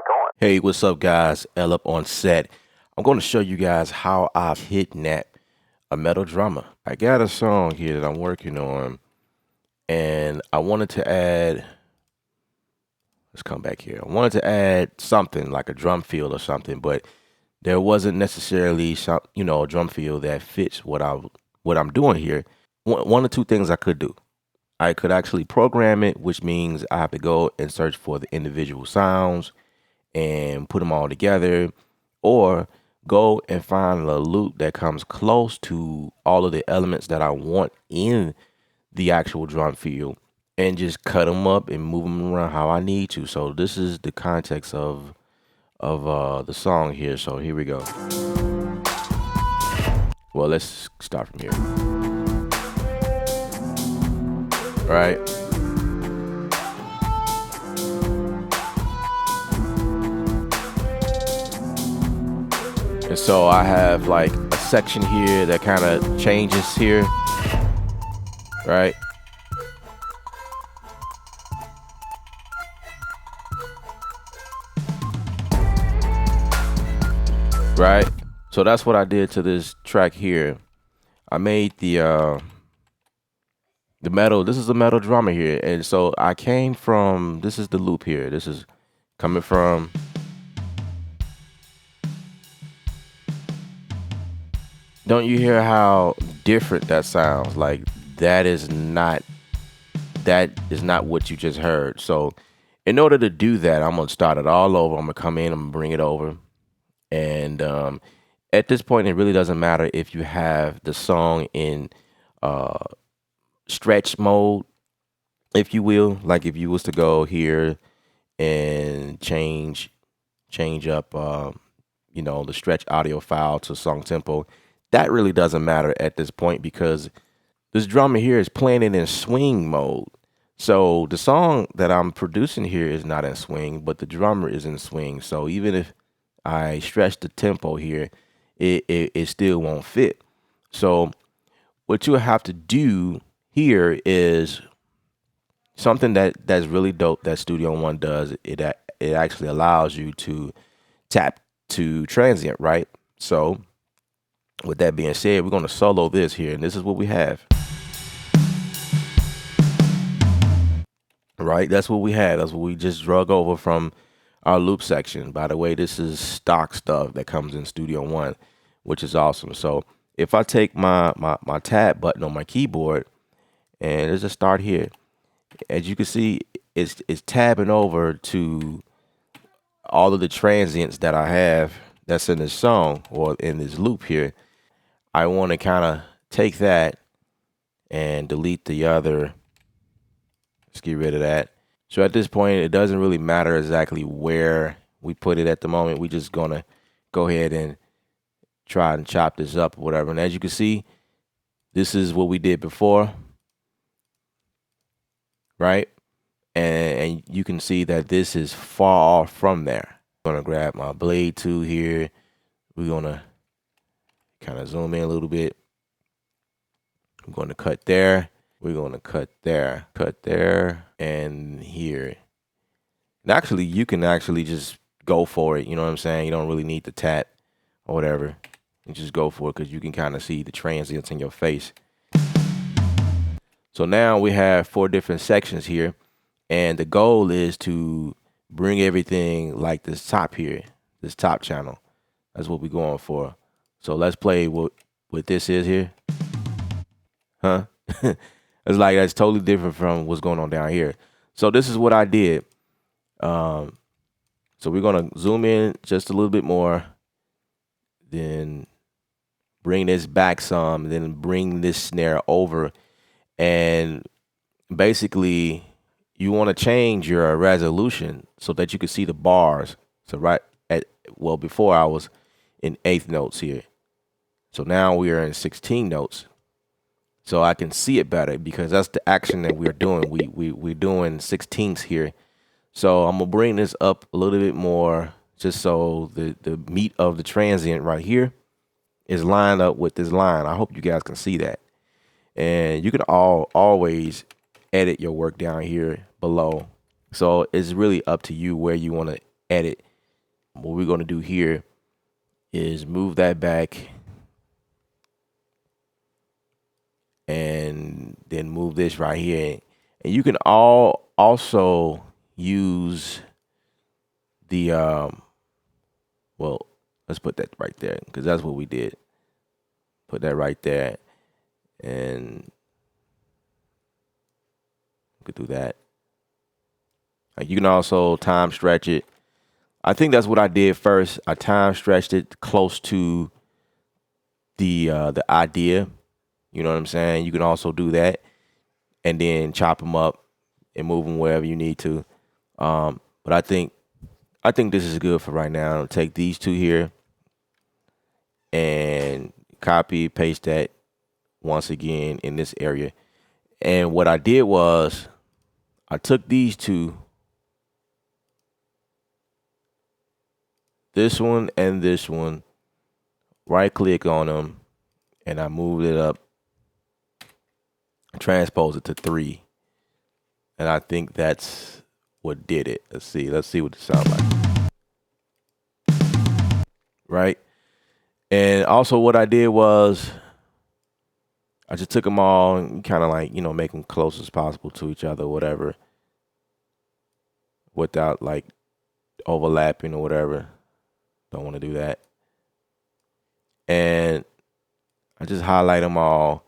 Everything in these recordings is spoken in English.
going? Hey, what's up, guys? L up on set. I'm going to show you guys how I've hidnapped a metal drummer. I got a song here that I'm working on, and I wanted to add. Let's come back here. I wanted to add something like a drum fill or something, but there wasn't necessarily some, a drum fill that fits what I'm doing here. One or two things I could do. I could actually program it, which means I have to go and search for the individual sounds and put them all together, or go and find a loop that comes close to all of the elements that I want in the actual drum field and just cut them up and move them around how I need to. So this is the context of the song here. So here we go. Well, let's start from here. All right. And so I have like a section here that kind of changes here, right? Right? So that's what I did to this track here. I made the metal, this is a metal drummer here. And so I came from, this is the loop here. This is coming from, don't you hear how different that sounds? Like that is not what you just heard. So in order to do that, I'm gonna start it all over. I'm gonna come in, I'm gonna bring it over. And at this point, it really doesn't matter if you have the song in stretch mode, if you will. Like if you was to go here and change up, the stretch audio file to song tempo, that really doesn't matter at this point because this drummer here is playing it in swing mode. So the song that I'm producing here is not in swing, but the drummer is in swing. So even if I stretch the tempo here, it still won't fit. So what you have to do here is something that's really dope that Studio One does. It actually allows you to tap to transient, right? So with that being said, we're going to solo this here, and this is what we have. Right, that's what we had. That's what we just drug over from our loop section. By the way, this is stock stuff that comes in Studio One, which is awesome. So if I take my tab button on my keyboard and let's just start here, as you can see, it's tabbing over to all of the transients that I have that's in this song or in this loop here. I want to kind of take that and delete the other. Let's get rid of that. So at this point, it doesn't really matter exactly where we put it at the moment. We just gonna go ahead and try and chop this up or whatever. And as you can see, this is what we did before, right? And you can see that this is far off from there. I'm gonna grab my blade tool here. We're gonna kind of zoom in a little bit. I'm going to cut there. We're going to cut there, and here. And actually, you can actually just go for it. You know what I'm saying? You don't really need the tap or whatever. You just go for it because you can kind of see the transients in your face. So now we have 4 different sections here, and the goal is to bring everything like this top here, this top channel. That's what we're going for. So let's play what this is here. Huh? It's like that's totally different from what's going on down here. So this is what I did. So we're gonna zoom in just a little bit more, then bring this back some, then bring this snare over, and basically you want to change your resolution so that you can see the bars. So before I was in 1/8 notes here. So now we are in 16 notes. So I can see it better because that's the action that we're doing. We're doing 16ths here. So I'm gonna bring this up a little bit more just so the meat of the transient right here is lined up with this line. I hope you guys can see that. And you can always edit your work down here below. So it's really up to you where you want to edit what we're going to do here is move that back and then move this right here. And you can also use the, well, let's put that right there because that's what we did. Put that right there and we could do that. Like you can also time stretch it. I think that's what I did first. I time stretched it close to the idea. You know what I'm saying? You can also do that and then chop them up and move them wherever you need to. But I think this is good for right now. Take these two here and copy, paste that once again in this area. And what I did was I took these two, this one and this one, right click on them, and I moved it up, transpose it to 3. And I think that's what did it. Let's see what it sounds like. Right? And also what I did was I just took them all and kind of like, make them close as possible to each other, whatever, without like overlapping or whatever. Don't want to do that. And I just highlight them all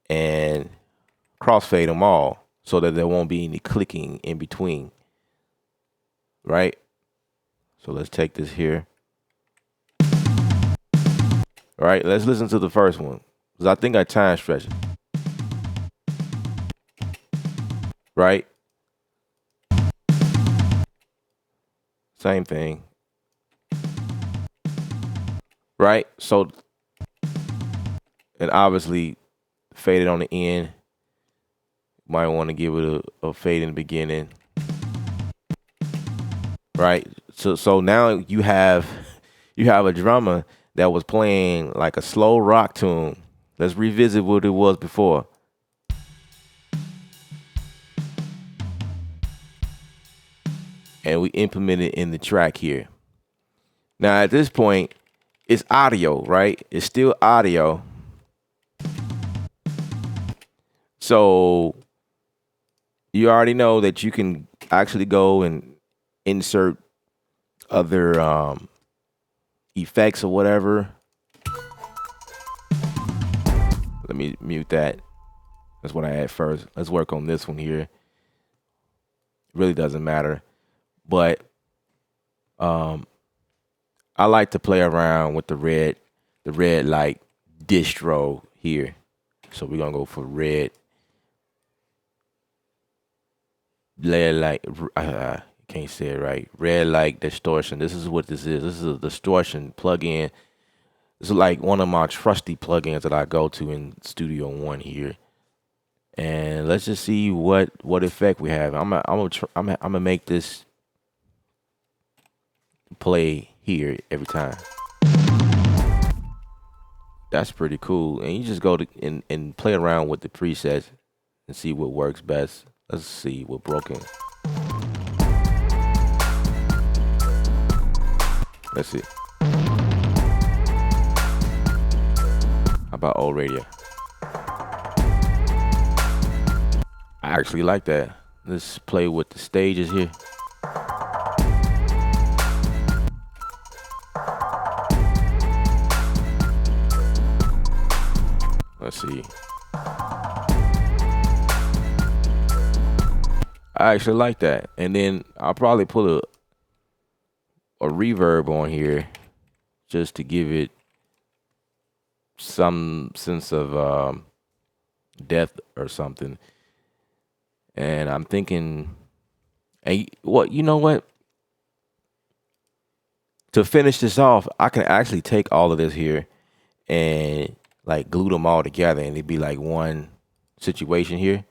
and crossfade them all so that there won't be any clicking in between. Right? So let's take this here. All right, let's listen to the first one. Because I think I time stretched it. Right? Same thing. Right? So, and obviously faded on the end. Might want to give it a fade in the beginning. Right? So now you have a drummer that was playing like a slow rock tune. Let's revisit what it was before. And we implement it in the track here. Now at this point, it's audio, right? It's still audio. So you already know that you can actually go and insert other effects or whatever. Let me mute that. That's what I had first. Let's work on this one here. It really doesn't matter. But I like to play around with the red light distro here. So we're gonna go for red light. Can't say it right. Red light distortion. This is what this is. This is a distortion plugin. This is like one of my trusty plugins that I go to in Studio One here. And let's just see what effect we have. I'm gonna make this play here every time. That's pretty cool. And you just go to and play around with the presets and see what works best. Let's see what broken. Let's see. How about old radio? I actually like that. Let's play with the stages here. Let's see. I actually like that. And then I'll probably put a reverb on here just to give it some sense of depth or something. And I'm thinking, and you know what? To finish this off, I can actually take all of this here and like glue them all together and it'd be like one situation here.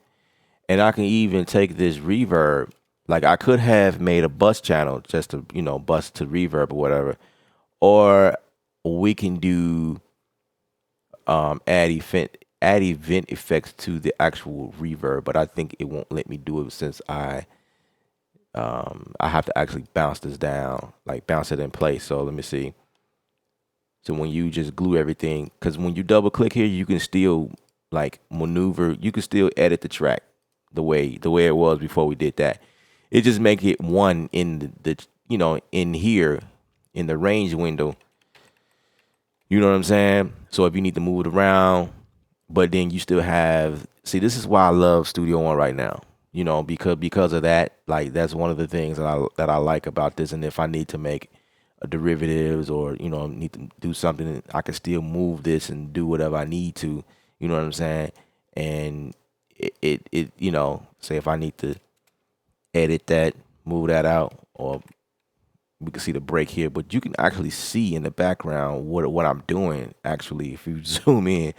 And I can even take this reverb. Like I could have made a bus channel just to, bus to reverb or whatever. Or we can do add event effects to the actual reverb, but I think it won't let me do it since I I have to actually bounce this down, like bounce it in place. So let me see. So when you just glue everything, because when you double click here, you can still like maneuver. You can still edit the track the way it was before we did that. It just make it one in the in here in the range window. You know what I'm saying? So if you need to move it around, but then you still have, see, this is why I love Studio One right now. Because of that, like that's one of the things that I like about this. And if I need to make a derivatives or need to do something, I can still move this and do whatever I need to. You know what I'm saying? And say if I need to edit that, move that out, or we can see the break here, but you can actually see in the background what I'm doing actually if you zoom in,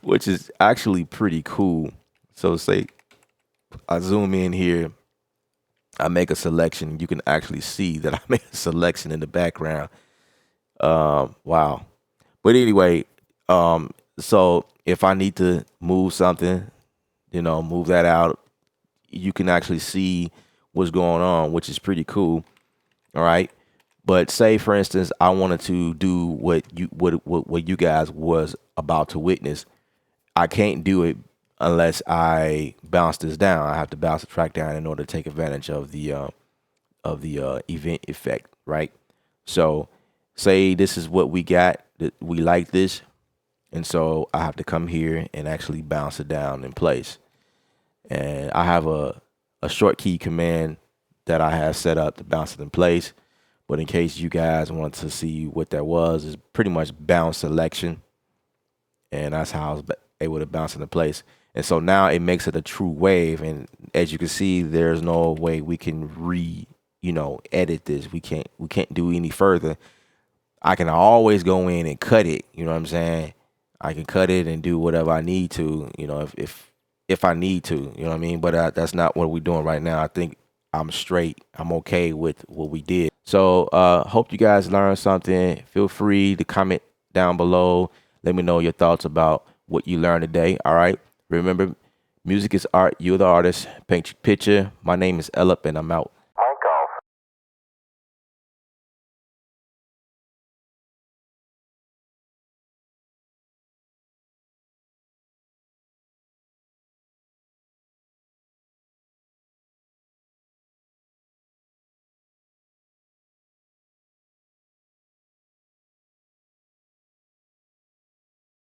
which is actually pretty cool. So say I zoom in here, I make a selection, you can actually see that I made a selection in the background. Wow. But anyway, so if I need to move something, move that out, you can actually see what's going on, which is pretty cool. All right. But say for instance, I wanted to do what you guys was about to witness. I can't do it unless I bounce this down. I have to bounce the track down in order to take advantage of the event effect, right? So say this is what we got, that we like this, and so I have to come here and actually bounce it down in place. And I have a short key command that I have set up to bounce it in place. But in case you guys want to see what that was, it's pretty much bounce selection. And that's how I was able to bounce into place. And so now it makes it a true wave. And as you can see, there's no way we can edit this. We can't do any further. I can always go in and cut it. You know what I'm saying? I can cut it and do whatever I need to, if I need to, you know what I mean? But that's not what we're doing right now. I think I'm straight. I'm okay with what we did. So hope you guys learned something. Feel free to comment down below. Let me know your thoughts about what you learned today. All right. Remember, music is art. You're the artist. Paint your picture. My name is Ellip, and I'm out.